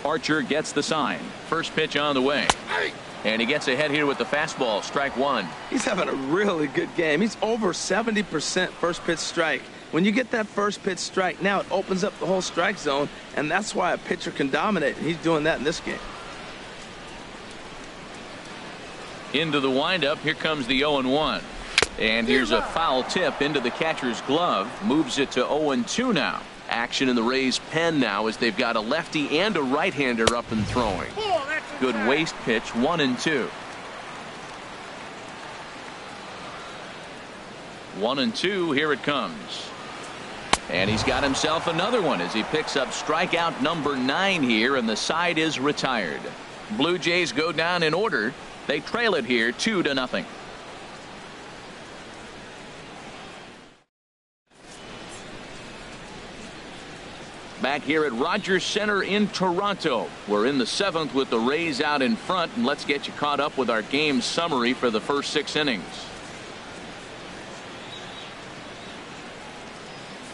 Archer gets the sign. First pitch on the way. And he gets ahead here with the fastball. Strike one. He's having a really good game. He's over 70% first pitch strike. When you get that first pitch strike, now it opens up the whole strike zone, and that's why a pitcher can dominate. He's doing that in this game. Into the windup. Here comes the 0-1. And here's a foul tip into the catcher's glove. Moves it to 0-2 now. Action in the Rays' pen now as they've got a lefty and a right-hander up and throwing. Good waste pitch. 1-2. 1-2. Here it comes. And he's got himself another one as he picks up strikeout number 9 here, and the side is retired. Blue Jays go down in order. They trail it here 2-0. Back here at Rogers Center in Toronto. We're in the 7th with the Rays out in front, and let's get you caught up with our game summary for the first 6 innings.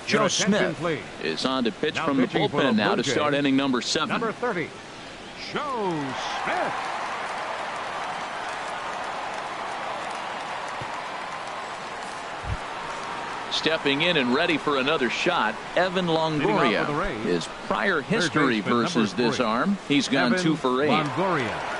Joe Smith is on to pitch from the bullpen now to start inning number 7. Number 30, Joe Smith. Stepping in and ready for another shot, Evan Longoria. His prior history versus this arm, he's gone Evan 2 for 8. Longoria.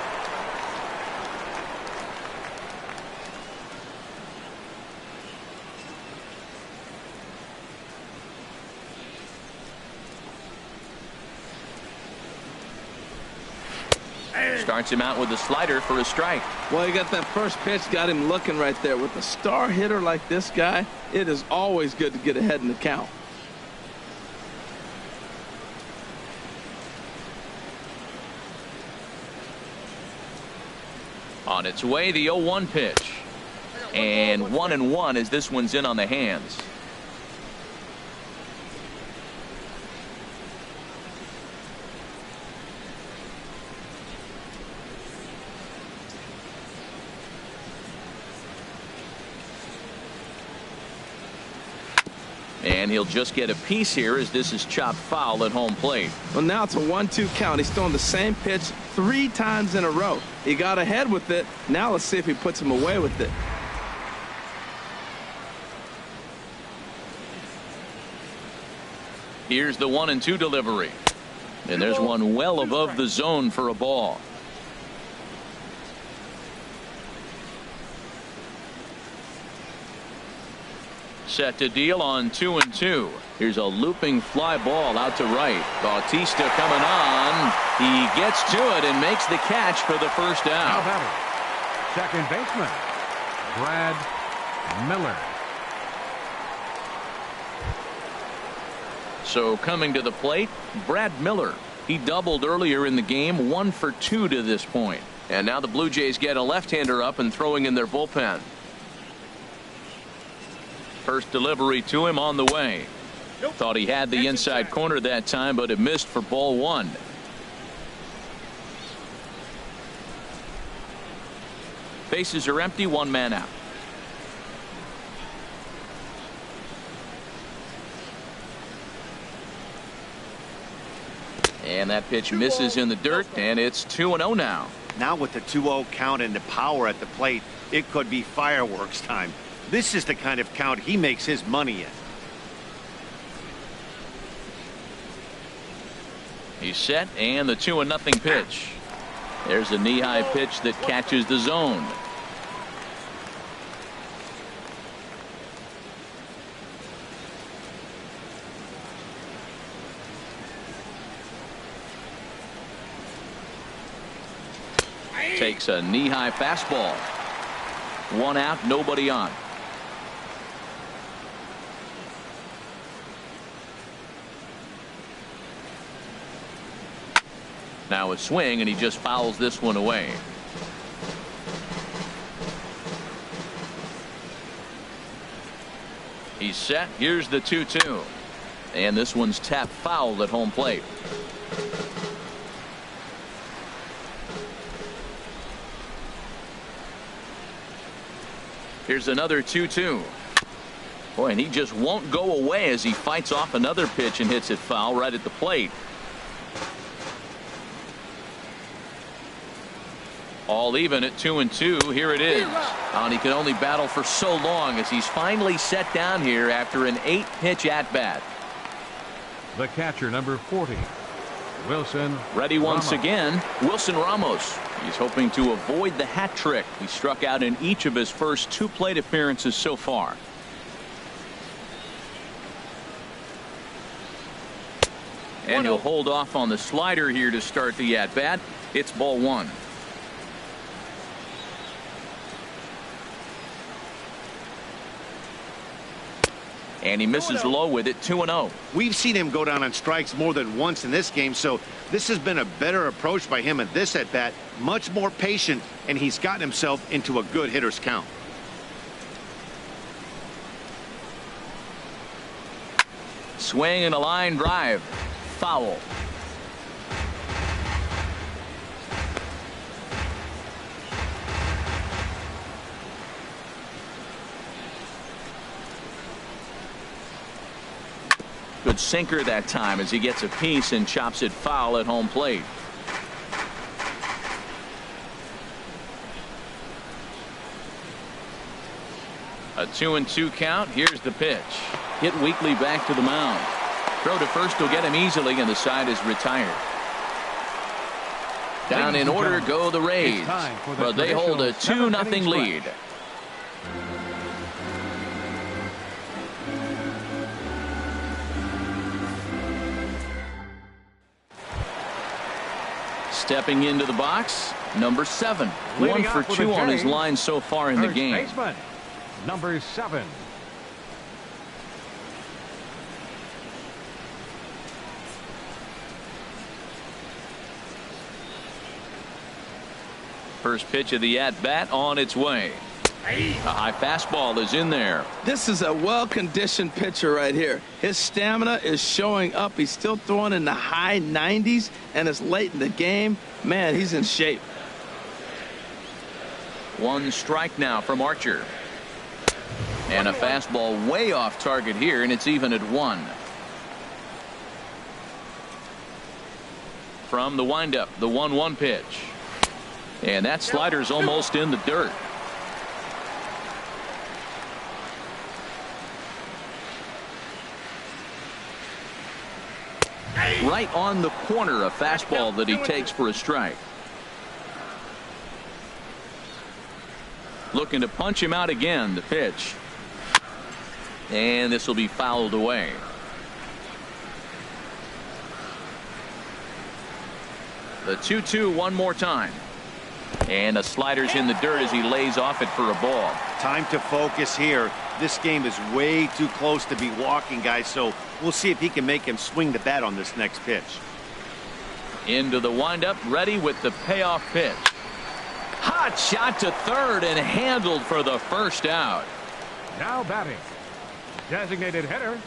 Starts him out with a slider for a strike. Well, you got that first pitch, got him looking right there. With a star hitter like this guy, it is always good to get ahead in the count. On its way, the 0-1 pitch. And 1-1 as this one's in on the hands. And he'll just get a piece here as this is chopped foul at home plate. Well, now it's a 1-2 count. He's throwing the same pitch 3 times in a row. He got ahead with it. Now let's see if he puts him away with it. Here's the 1-2 delivery. And there's one well above the zone for a ball. Set to deal on 2-2. Here's a looping fly ball out to right. Bautista coming on. He gets to it and makes the catch for the first down. Second baseman, Brad Miller. So coming to the plate, Brad Miller. He doubled earlier in the game, 1 for 2 to this point. And now the Blue Jays get a left-hander up and throwing in their bullpen. First delivery to him on the way. Thought he had the inside corner that time, but it missed for ball 1. Bases are empty, 1 man out. And that pitch misses in the dirt, and it's 2-0 now. Now with the 2-0 count and the power at the plate, it could be fireworks time. This is the kind of count he makes his money in. He's set, and the 2-0 pitch. There's a knee-high pitch that catches the zone. Takes a knee-high fastball. 1 out, nobody on. Now a swing, and he just fouls this one away. He's set. Here's the 2-2. And this one's tapped foul at home plate. Here's another 2-2. Boy, and he just won't go away as he fights off another pitch and hits it foul right at the plate. All even at 2-2. Here it is. And he can only battle for so long as he's finally set down here after an 8-pitch at bat. The catcher, number 40, Wilson. Ready once Ramos. again, Wilson Ramos. He's hoping to avoid the hat trick. He struck out in each of his first 2 plate appearances so far. And he'll hold off on the slider here to start the at bat. It's ball 1. And he misses low with it. 2-0. We've seen him go down on strikes more than once in this game, so this has been a better approach by him at this at bat. Much more patient, and he's gotten himself into a good hitter's count. Swing and a line drive. Foul. Good sinker that time as he gets a piece and chops it foul at home plate. A 2-2 count. Here's the pitch. Hit weakly back to the mound. Throw to first will get him easily, and the side is retired. Down in order go the Rays, but they hold a 2-0 lead. Stepping into the box, number 7. 1 for 2 on his line so far in the game. Baseman, number 7. First pitch of the at-bat on its way. A high fastball is in there. This is a well-conditioned pitcher right here. His stamina is showing up. He's still throwing in the high 90s, and it's late in the game. Man, he's in shape. 1 strike now from Archer. And a fastball way off target here, and it's even at 1. From the windup, the 1-1 pitch. And that slider's almost in the dirt. Right on the corner, a fastball that he takes for a strike. Looking to punch him out again, the pitch. And this will be fouled away. The 2-2 one more time. And the slider's in the dirt as he lays off it for a ball. Time to focus here. This game is way too close to be walking, guys, so we'll see if he can make him swing the bat on this next pitch. Into the windup, ready with the payoff pitch. Hot shot to third and handled for the first out. Now batting, designated hitter,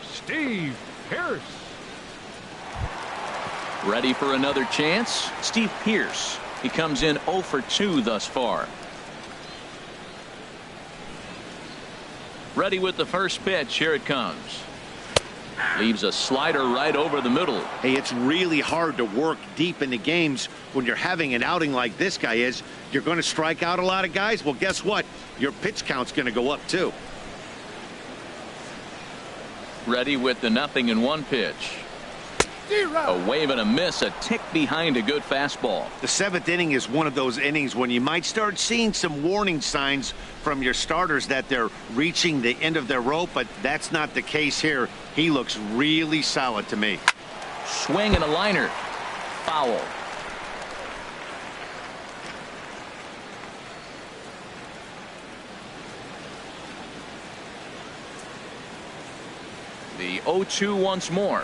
Steve Pearce. Ready for another chance? Steve Pearce. He comes in 0 for 2 thus far. Ready with the first pitch. Here it comes. Leaves a slider right over the middle. Hey, it's really hard to work deep into games when you're having an outing like this guy is. You're going to strike out a lot of guys. Well, guess what? Your pitch count's going to go up too. Ready with the 0-1 pitch. A wave and a miss, a tick behind a good fastball. The 7th inning is one of those innings when you might start seeing some warning signs from your starters that they're reaching the end of their rope, but that's not the case here. He looks really solid to me. Swing and a liner. Foul. The 0-2 once more.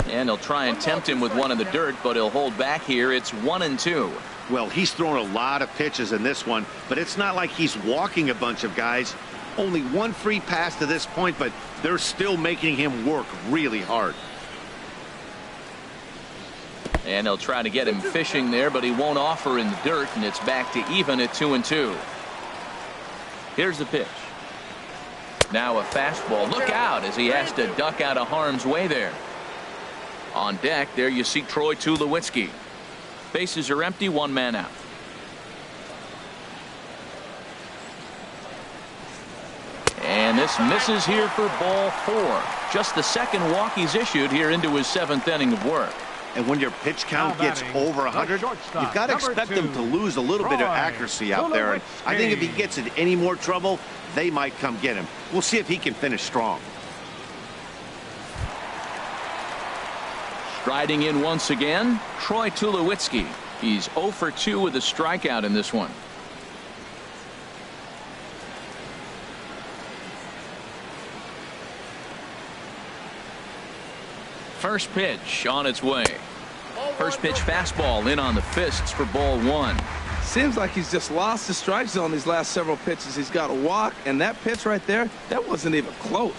And he'll try and tempt him with one in the dirt, but he'll hold back here. It's 1-2. Well, he's thrown a lot of pitches in this one, but it's not like he's walking a bunch of guys. Only 1 free pass to this point, but they're still making him work really hard. And they'll try to get him fishing there, but he won't offer in the dirt, and it's back to even at 2-2. Here's the pitch. Now a fastball. Look out as he has to duck out of harm's way there. On deck, there you see Troy Tulowitzki. Bases are empty, 1 man out. this misses here for ball 4. Just the second walk he's issued here into his 7th inning of work. And when your pitch count gets over 100, you've got to expect them to lose a little bit of accuracy out there. And I think if he gets in any more trouble, they might come get him. We'll see if he can finish strong. Striding in once again, Troy Tulowitzki. He's 0 for 2 with a strikeout in this one. First pitch on its way. First pitch fastball in on the fists for ball 1. Seems like he's just lost the strike zone these last several pitches. He's got a walk, and that pitch right there, that wasn't even close.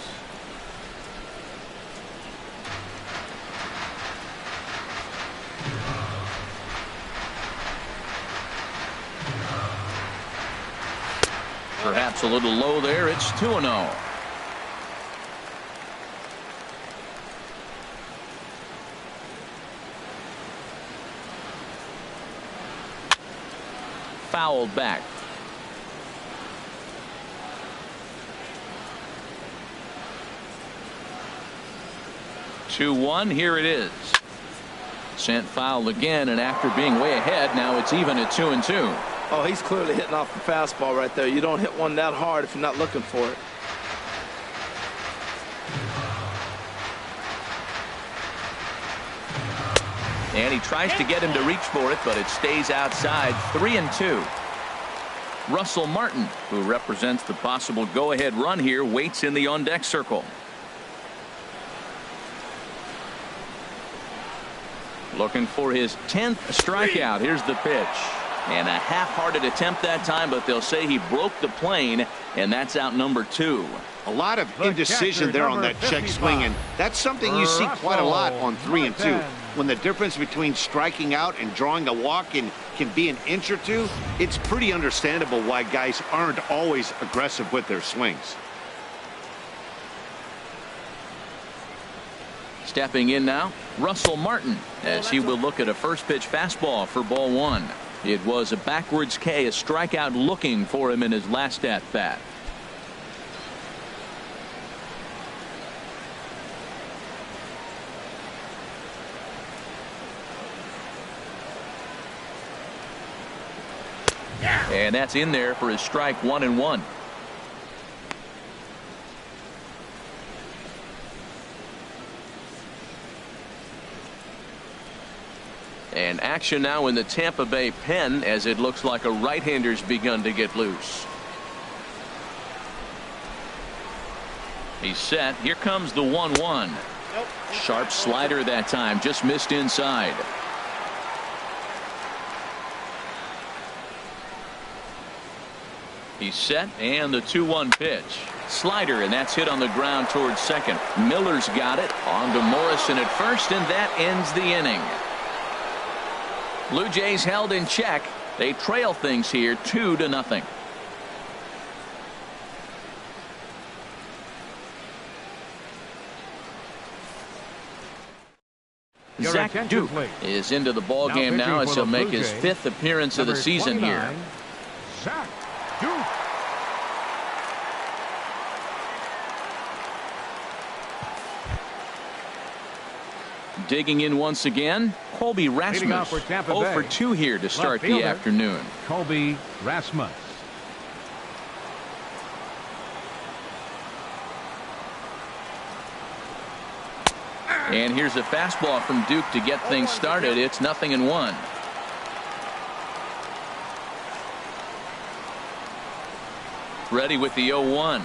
Perhaps a little low there. It's 2-0. Fouled back. 2-1. Here it is. Sent foul again, and after being way ahead, now it's even at 2-2. Oh, he's clearly hitting off the fastball right there. You don't hit one that hard if you're not looking for it. And he tries to get him to reach for it, but it stays outside. 3-2. Russell Martin, who represents the possible go-ahead run here, waits in the on-deck circle. Looking for his 10th strikeout. Here's the pitch. And a half-hearted attempt that time, but they'll say he broke the plane, and that's out number 2. A lot of indecision there on that check swing, and that's something you see quite a lot on 3-2. When the difference between striking out and drawing a walk can be an inch or two, it's pretty understandable why guys aren't always aggressive with their swings. Stepping in now, Russell Martin, as he will look at a first pitch fastball for ball 1. It was a backwards K, a strikeout looking for him in his last at bat. And that's in there for his strike 1-1. And action now in the Tampa Bay pen, as it looks like a right-hander's begun to get loose. He's set. Here comes the 1-1. Sharp slider that time, just missed inside. He's set, and the 2-1 pitch. Slider, and that's hit on the ground towards second. Miller's got it. On to Morrison at first, and that ends the inning. Blue Jays held in check. They trail things here 2-0. Zach Duke is into the ball game now as he'll make his 5th appearance of the season here. Zach Duke. Digging in once again, Colby Rasmus. 0 for 2 here to start the afternoon. Colby Rasmus. And here's a fastball from Duke to get things started. It's 0-1. Ready with the 0-1.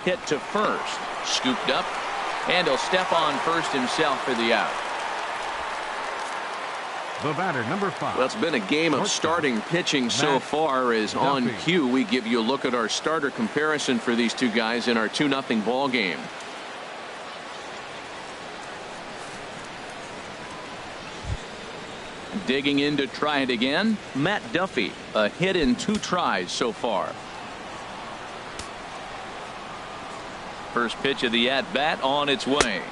Hit to first. Scooped up. And he'll step on first himself for the out. The batter, number 5. Well, it's been a game of starting pitching so far. As on cue, we give you a look at our starter comparison for these two guys in our 2-0 ball game. Digging in to try it again, Matt Duffy. A hit in 2 tries so far. First pitch of the at-bat on its way.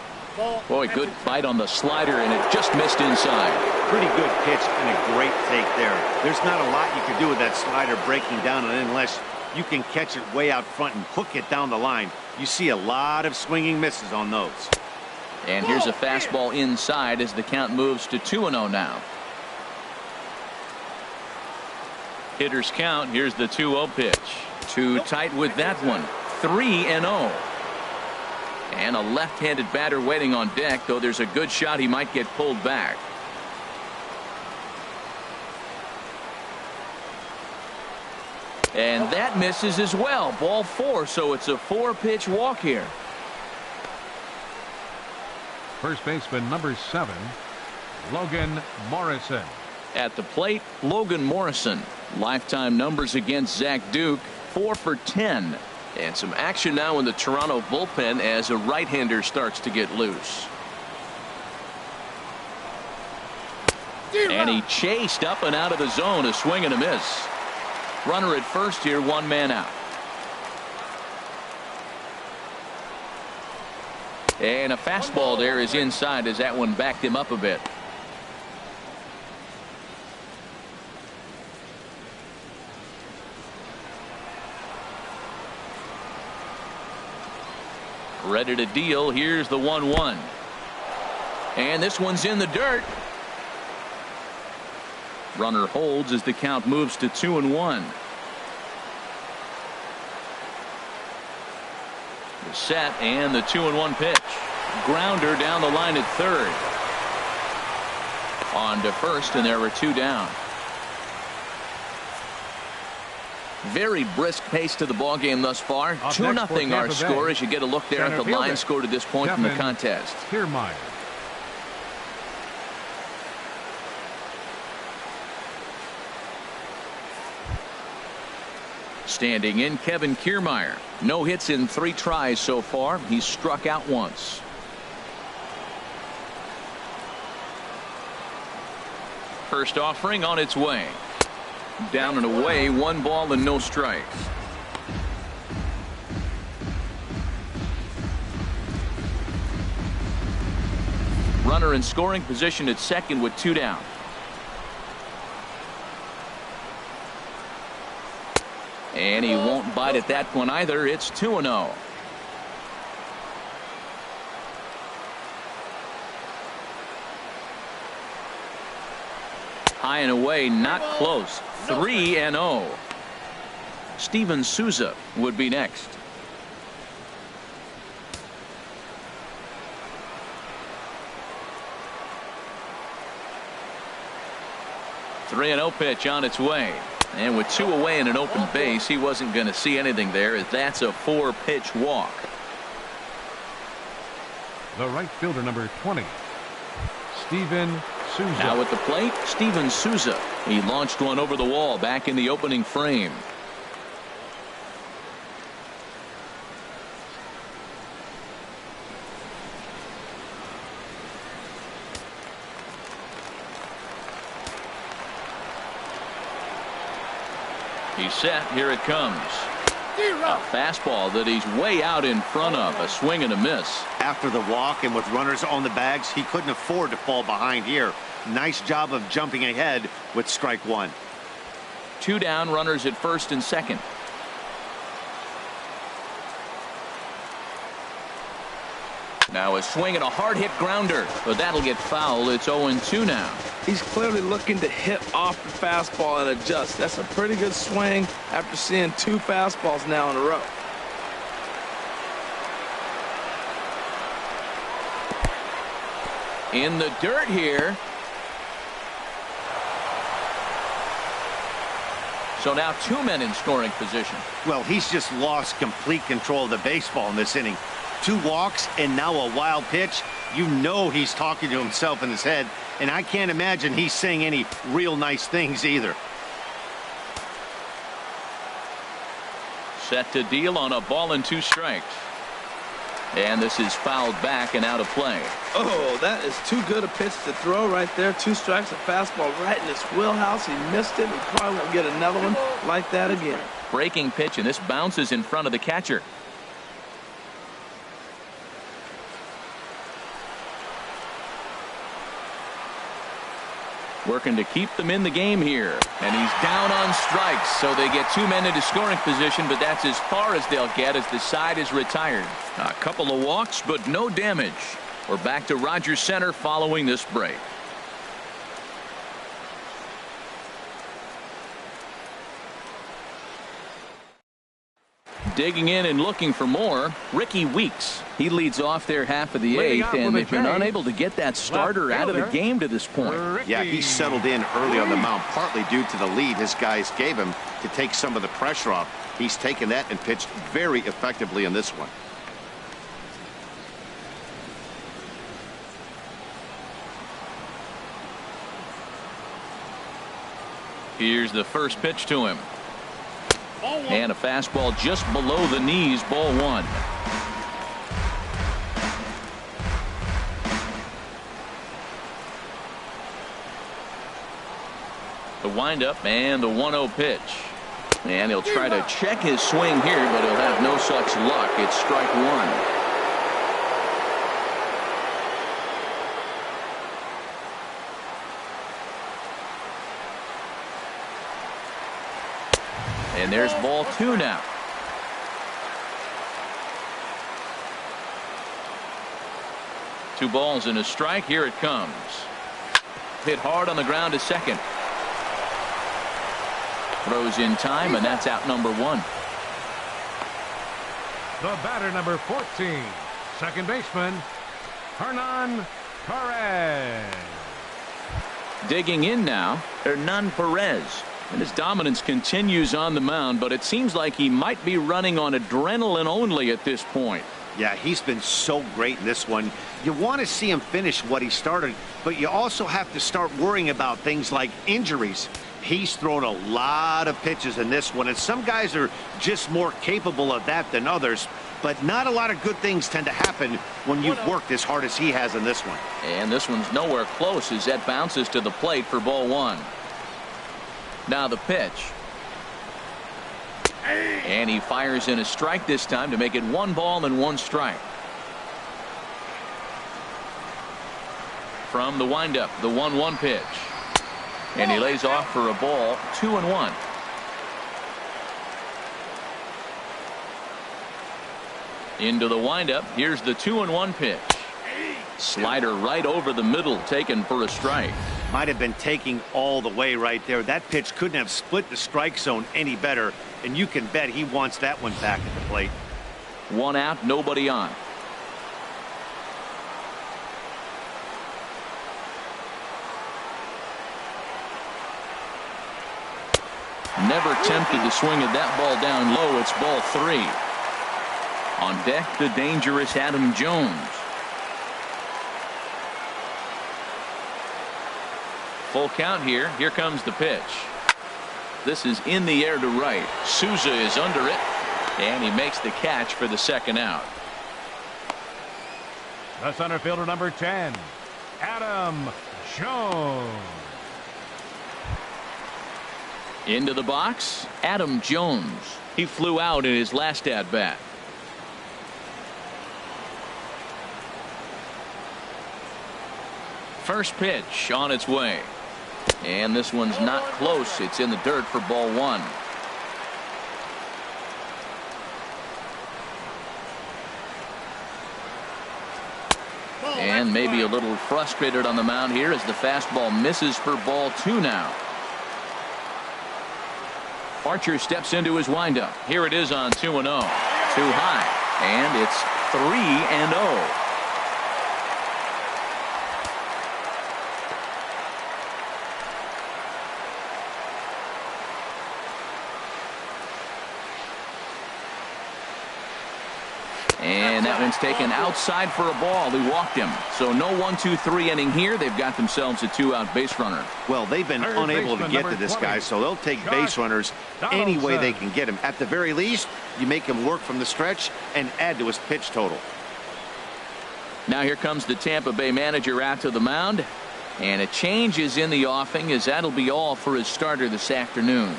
Boy, good bite on the slider, and it just missed inside. Pretty good pitch and a great take there. There's not a lot you can do with that slider breaking down, unless you can catch it way out front and hook it down the line. You see a lot of swinging misses on those. And here's a fastball inside as the count moves to 2-0 now. Hitters count. Here's the 2-0 pitch. Too tight with that one. 3-0. And a left-handed batter waiting on deck, though there's a good shot he might get pulled back. And that misses as well. Ball 4, so it's a 4-pitch walk here. First baseman number 7, Logan Morrison. At the plate, Logan Morrison. Lifetime numbers against Zach Duke, 4 for 10. And some action now in the Toronto bullpen as a right-hander starts to get loose. And he chased up and out of the zone, a swing and a miss. Runner at first here, 1 man out. And a fastball there is inside as that one backed him up a bit. Ready to deal. Here's the 1-1. And this one's in the dirt. Runner holds as the count moves to 2-1. The set and the 2-1 pitch. Grounder down the line at third. On to first, and there were 2 down. Very brisk pace to the ball game thus far. 2-0 our score as you get a look there at the line score to this point in the contest. Kiermaier. Standing in, Kevin Kiermaier. No hits in 3 tries so far. He's struck out once. First offering on its way. Down and away, 1 ball and no strikes. Runner in scoring position at second with 2 down. And he won't bite at that one either. It's 2-0. High and away, not close. 3-0. Steven Souza would be next. .3-0 pitch on its way. And with 2 away and an open base, he wasn't going to see anything there. That's a 4-pitch walk. The right fielder number 20, Steven Souza. Now at the plate, Steven Souza. He launched one over the wall back in the opening frame. He's set. Here it comes. A fastball that he's way out in front of. A swing and a miss. After the walk and with runners on the bags, he couldn't afford to fall behind here. Nice job of jumping ahead with strike 1. 2 down, runners at first and second. Now a swing and a hard hit grounder, but that'll get foul. It's 0-2 now. He's clearly looking to hit off the fastball and adjust. That's a pretty good swing after seeing 2 fastballs now in a row. In the dirt here. So now 2 men in scoring position. Well, he's just lost complete control of the baseball in this inning. 2 walks and now a wild pitch. You know he's talking to himself in his head, and I can't imagine he's saying any real nice things either. Set to deal on a ball and 2 strikes. And this is fouled back and out of play. Oh, that is too good a pitch to throw right there. 2 strikes, a fastball right in his wheelhouse. He missed it. He probably won't get another one like that again. Breaking pitch, and this bounces in front of the catcher. working to keep them in the game here. And he's down on strikes, so they get 2 men into scoring position, but that's as far as they'll get as the side is retired. A couple of walks, but no damage. We're back to Rogers Center following this break. Digging in and looking for more, Ricky Weeks. He leads off their half of the eighth, and they've been unable to get that starter out of the game to this point. Yeah, he settled in early on the mound, partly due to the lead his guys gave him to take some of the pressure off. He's taken that and pitched very effectively in this one. Here's the first pitch to him. And a fastball just below the knees, ball one. The windup and the 1-0 pitch. And he'll try to check his swing here, but he'll have no such luck. It's strike one. And there's ball two now. Two balls and a strike. Here it comes. Hit hard on the ground to second. Throws in time, and that's out number one. The batter, number 14, second baseman, Hernan Perez. Digging in now, Hernan Perez. And his dominance continues on the mound, but it seems like he might be running on adrenaline only at this point. Yeah, he's been so great in this one. You want to see him finish what he started, but you also have to start worrying about things like injuries. He's thrown a lot of pitches in this one, and some guys are just more capable of that than others. But not a lot of good things tend to happen when you've worked as hard as he has in this one. And this one's nowhere close as that bounces to the plate for ball one. Now the pitch. And he fires in a strike this time to make it 1 ball and 1 strike. From the windup, the 1-1 pitch. And he lays off for a ball, 2-1. Into the windup. Here's the 2-1 pitch. Slider right over the middle, taken for a strike. Might have been taking all the way right there. That pitch couldn't have split the strike zone any better, and you can bet he wants that one back at the plate. 1 out, nobody on. Never tempted to swing at that ball down low. It's ball 3. On deck, the dangerous Adam Jones. Full count here. Here comes the pitch. This is in the air to right. Souza is under it, and he makes the catch for the 2nd out. The center fielder, number 10, Adam Jones. Into the box, Adam Jones. He flew out in his last at bat. First pitch on its way. And this one's not close. It's in the dirt for ball 1. And maybe a little frustrated on the mound here as the fastball misses for ball 2 now. Archer steps into his windup. Here it is on 2-0. Too high. And it's 3-0. And that one's taken outside for a ball. They walked him. So no 1-2-3 inning here. They've got themselves a 2-out base runner. Well, they've been unable to get to this guy, so they'll take base runners any way they can get him. At the very least, you make him work from the stretch and add to his pitch total. Now here comes the Tampa Bay manager out to the mound. And a change is in the offing, as that'll be all for his starter this afternoon.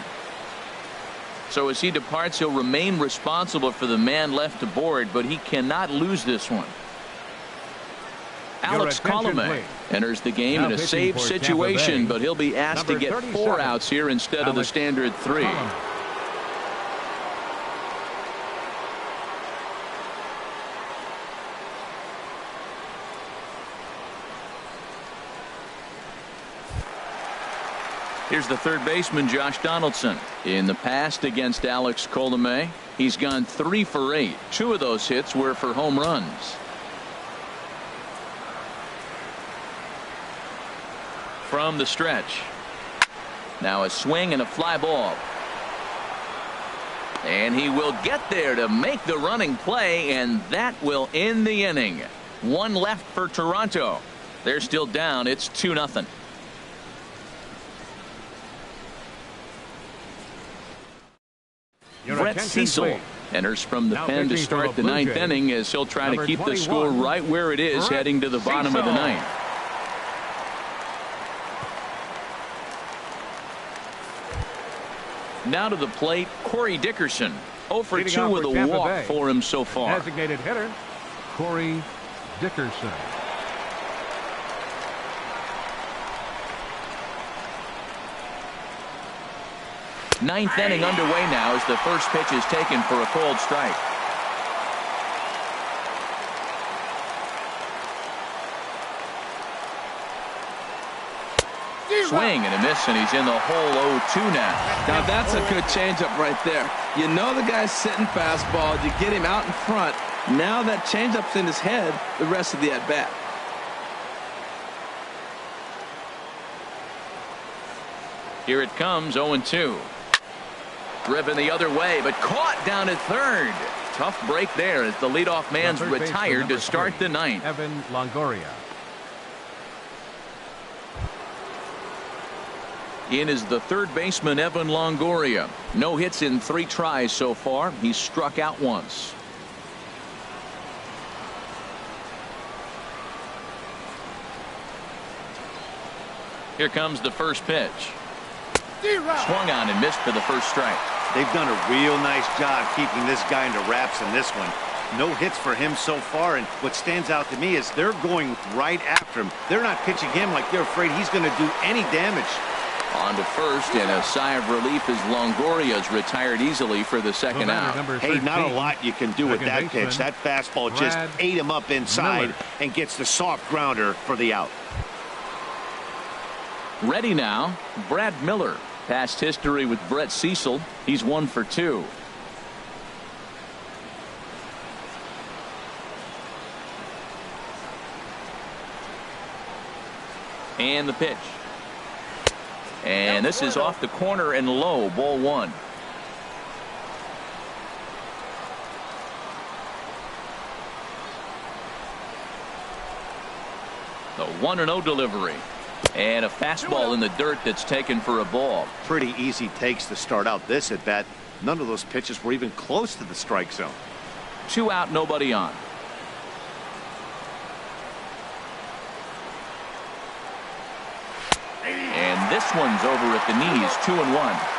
So as he departs, he'll remain responsible for the man left to board, but he cannot lose this one. Alex Colomé enters the game now in a safe situation, but he'll be asked to get 4 outs here instead of the standard 3. Here's the third baseman, Josh Donaldson. In the past against Alex Colomé, he's gone 3 for 8. 2 of those hits were for home runs. From the stretch. Now a swing and a fly ball. And he will get there to make the running play, and that will end the inning. 1 left for Toronto. They're still down. It's 2-0. Brett Cecil enters from the pen to start the 9th inning, as he'll try to keep the score right where it is heading to the bottom of the 9th. Now to the plate, Corey Dickerson. 0 for 2 with a walk for him so far. Designated hitter, Corey Dickerson. Ninth inning underway now as the first pitch is taken for a called strike. Swing and a miss, and he's in the hole 0-2 now. Now that's a good changeup right there. You know the guy's sitting fastball. You get him out in front. Now that changeup's in his head the rest of the at-bat. Here it comes, 0-2. Driven the other way, but caught down at third. Tough break there as the leadoff man's retired to start the 9th. Evan Longoria. In is the third baseman, Evan Longoria. No hits in 3 tries so far. He's struck out once. Here comes the first pitch. Swung on and missed for the first strike. They've done a real nice job keeping this guy into wraps in this one. No hits for him so far, and what stands out to me is they're going right after him. They're not pitching him like they're afraid he's going to do any damage. On to first, and a sigh of relief as Longoria's retired easily for the second out. Hey, not a lot you can do with that pitch. That fastball just ate him up inside and gets the soft grounder for the out. Ready now, Brad Miller. Past history with Brett Cecil. He's 1 for 2. And the pitch. And this is off the corner and low, ball 1. The 1-0 delivery. And a fastball in the dirt that's taken for a ball. Pretty easy takes to start out this at bat. None of those pitches were even close to the strike zone. 2 out, nobody on. And this one's over at the knees, 2-1.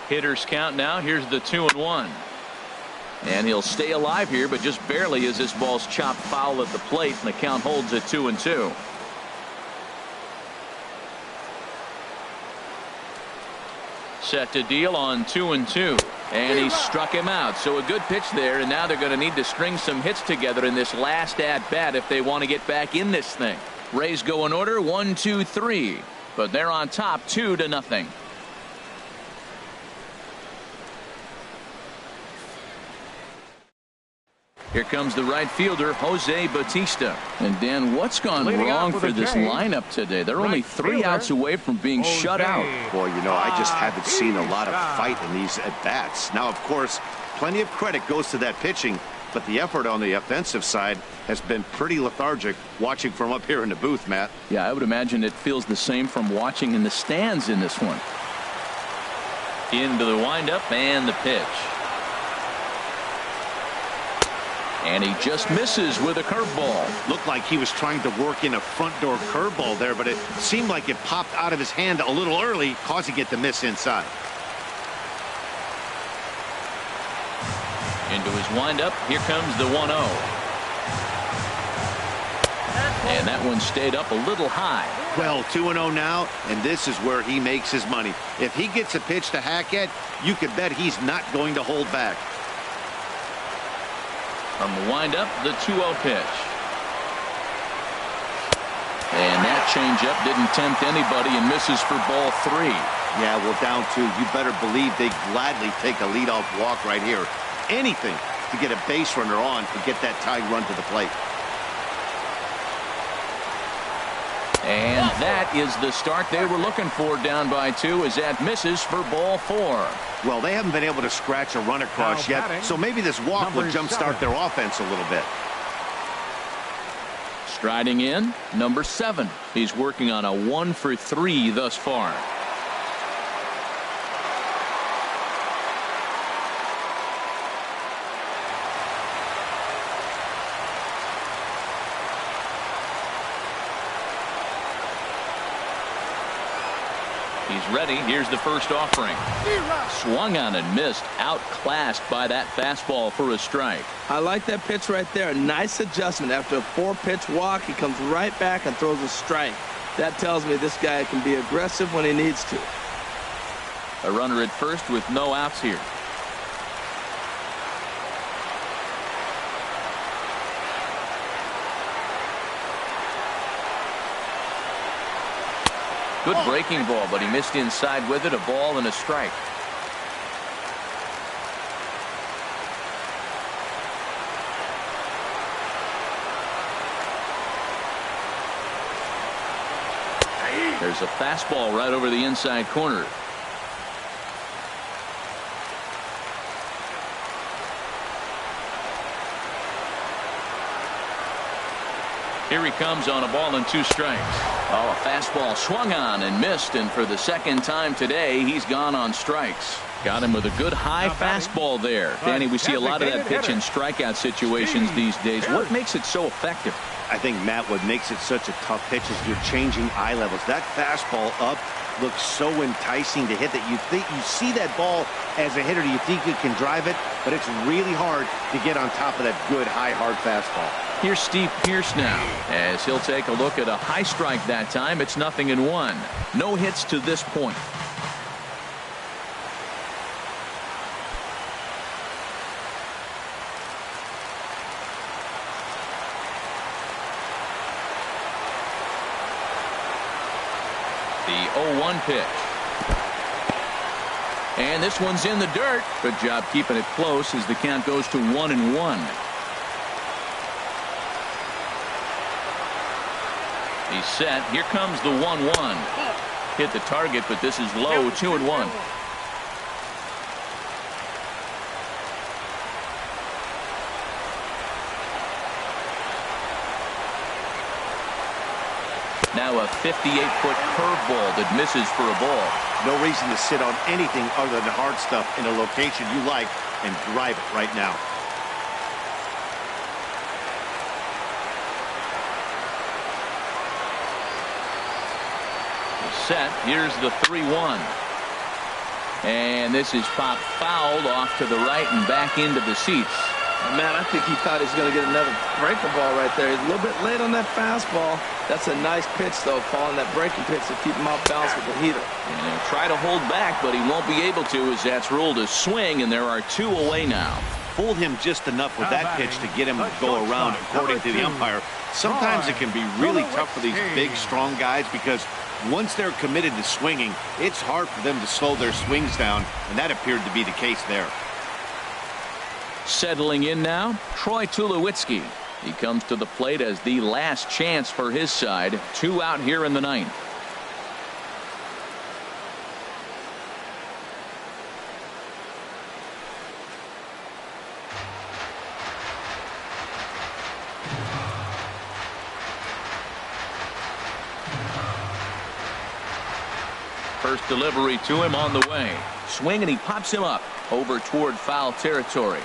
Hitters count now. Here's the 2-1. And he'll stay alive here, but just barely as this ball's chopped foul at the plate, and the count holds at 2-2. Set to deal on 2-2. And he struck him out. So a good pitch there, and now they're going to need to string some hits together in this last at-bat if they want to get back in this thing. Rays go in order 1, 2, 3. But they're on top 2-0. Here comes the right fielder, Jose Bautista. And Dan, what's gone wrong for this lineup today? They're only 3 outs away from being shut out. Boy, you know, I just haven't seen a lot of fight in these at-bats. Now, of course, plenty of credit goes to that pitching, but the effort on the offensive side has been pretty lethargic watching from up here in the booth, Matt. Yeah, I would imagine it feels the same from watching in the stands in this one. Into the windup and the pitch. And he just misses with a curveball. Looked like he was trying to work in a front door curveball there, but it seemed like it popped out of his hand a little early, causing it to miss inside. Into his windup. Here comes the 1-0. And that one stayed up a little high. Well, 2-0 now, and this is where he makes his money. If he gets a pitch to hack at, you could bet he's not going to hold back. From the windup, the 2-0 pitch. And that changeup didn't tempt anybody and misses for ball 3. Yeah, well, down 2. You better believe they gladly take a leadoff walk right here. Anything to get a base runner on to get that tying run to the plate. And that is the start they were looking for down by 2 as that misses for ball 4. Well, they haven't been able to scratch a run across yet, so maybe this walk will jumpstart their offense a little bit. Striding in, number 7. He's working on a 1 for 3 thus far. He's ready. Here's the first offering. Swung on and missed. Outclassed by that fastball for a strike. I like that pitch right there. Nice adjustment. After a 4-pitch walk, he comes right back and throws a strike. That tells me this guy can be aggressive when he needs to. A runner at first with no outs here. Good breaking ball, but he missed inside with it. A ball and a strike. There's a fastball right over the inside corner. Here he comes on a ball and 2 strikes. Oh, a fastball swung on and missed, and for the second time today, he's gone on strikes. Got him with a good high fastball there. Danny, we see a lot of that pitch in strikeout situations these days. What makes it so effective? I think, Matt, what makes it such a tough pitch is you're changing eye levels. That fastball up looks so enticing to hit that you see that ball as a hitter, you think you can drive it, but it's really hard to get on top of that good high hard fastball. Here's Steve Pearce now as he'll take a look at a high strike that time. It's 0-1. No hits to this point. The 0-1 pitch. And this one's in the dirt. Good job keeping it close as the count goes to 1-1. He's set. Here comes the 1-1. Hit the target, but this is low. 2-1. Now a 58-foot curveball that misses for a ball. No reason to sit on anything other than hard stuff in a location you like and drive it right now. Set. Here's the 3-1. And this is popped fouled off to the right and back into the seats. Man, I think he thought he was going to get another breaking ball right there. He's a little bit late on that fastball. That's a nice pitch, though, calling that breaking pitch to keep him off balance with the heater. And he'll try to hold back, but he won't be able to as that's ruled a swing, and there are 2 away now. Fooled him just enough with that pitch to get him to go around, according to the umpire. Sometimes it can be really tough for these big, strong guys because once they're committed to swinging, it's hard for them to slow their swings down, and that appeared to be the case there. Settling in now, Troy Tulowitzki. He comes to the plate as the last chance for his side. 2 out here in the 9th. First delivery to him on the way. Swing and he pops him up over toward foul territory.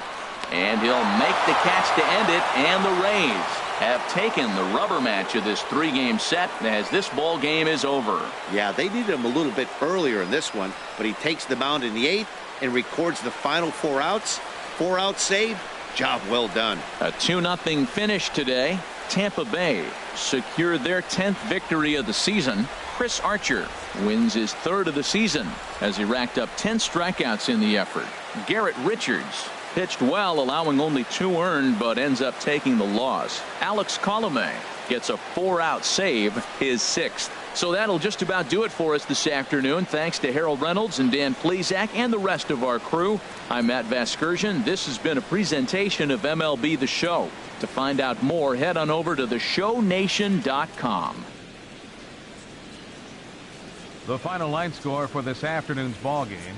And he'll make the catch to end it, and the Rays have taken the rubber match of this 3-game set as this ball game is over. Yeah, they needed him a little bit earlier in this one, but he takes the mound in the 8th and records the final 4 outs. 4-out save. Job well done. A 2-0 finish today. Tampa Bay secured their 10th victory of the season. Chris Archer wins his 3rd of the season as he racked up 10 strikeouts in the effort. Garrett Richards pitched well, allowing only 2 earned, but ends up taking the loss. Alex Colomé gets a 4-out save, his 6th. So that'll just about do it for us this afternoon. Thanks to Harold Reynolds and Dan Plesac and the rest of our crew. I'm Matt Vasgersian. This has been a presentation of MLB The Show. To find out more, head on over to theshownation.com. The final line score for this afternoon's ball game: